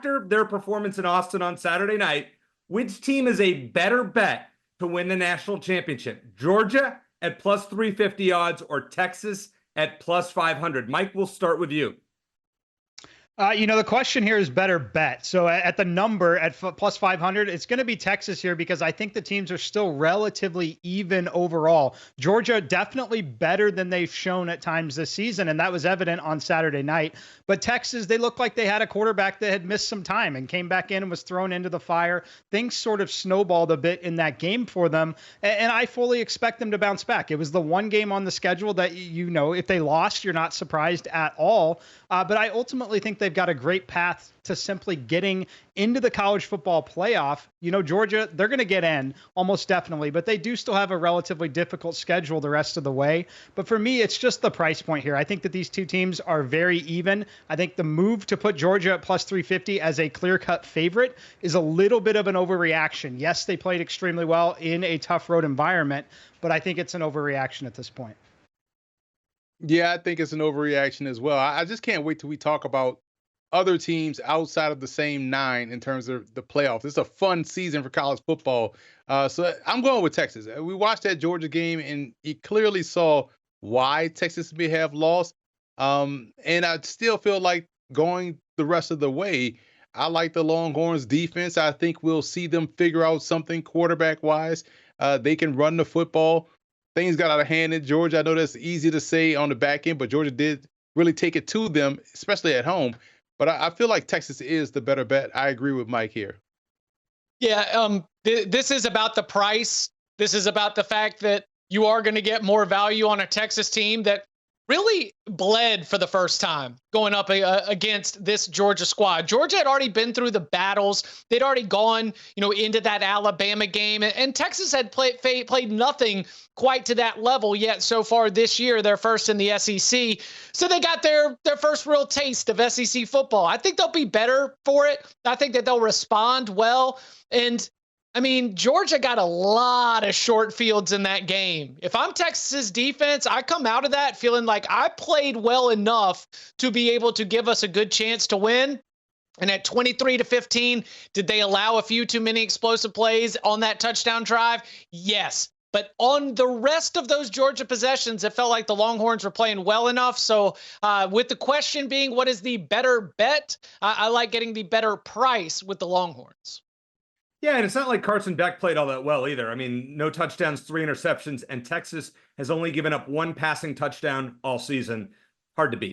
after their performance in Austin on Saturday night, which team is a better bet to win the national championship? Georgia at plus 350 odds or Texas at plus 500? Mike, we'll start with you. The question here is better bet. So at the number at plus 500, it's going to be Texas here because I think the teams are still relatively even overall. Georgia definitely better than they've shown at times this season, and that was evident on Saturday night. But Texas, they looked like they had a quarterback that had missed some time and came back in and was thrown into the fire. Things sort of snowballed a bit in that game for them, and I fully expect them to bounce back. It was the one game on the schedule that, if they lost, you're not surprised at all. But I ultimately think they've got a great path to simply getting into the college football playoff. Georgia, they're going to get in almost definitely, but they do still have a relatively difficult schedule the rest of the way. But for me, it's just the price point here. I think that these two teams are very even. I think the move to put Georgia at plus 350 as a clear-cut favorite is a little bit of an overreaction. Yes, they played extremely well in a tough road environment, but I think it's an overreaction at this point. Yeah, I think it's an overreaction as well. I just can't wait till we talk about other teams outside of the same 9 in terms of the playoffs. It's a fun season for college football. So I'm going with Texas. We watched that Georgia game, and you clearly saw why Texas may have lost. And I still feel like going the rest of the way, I like the Longhorns defense. I think we'll see them figure out something quarterback-wise. They can run the football. Things got out of hand in Georgia. I know that's easy to say on the back end, but Georgia did really take it to them, especially at home. But I feel like Texas is the better bet. I agree with Mike here. Yeah, this is about the price. This is about the fact that you are going to get more value on a Texas team that really bled for the first time going up against this Georgia squad. Georgia had already been through the battles. They'd already gone, into that Alabama game, and Texas had played nothing quite to that level yet so far this year. They're first in the SEC. So they got their first real taste of SEC football. I think they'll be better for it. I think that they'll respond well. And Georgia got a lot of short fields in that game. If I'm Texas's defense, I come out of that feeling like I played well enough to be able to give us a good chance to win. And at 23-15, did they allow a few too many explosive plays on that touchdown drive? Yes. But on the rest of those Georgia possessions, it felt like the Longhorns were playing well enough. So with the question being, what is the better bet? I like getting the better price with the Longhorns. Yeah, and it's not like Carson Beck played all that well either. No touchdowns, 3 interceptions, and Texas has only given up 1 passing touchdown all season. Hard to beat.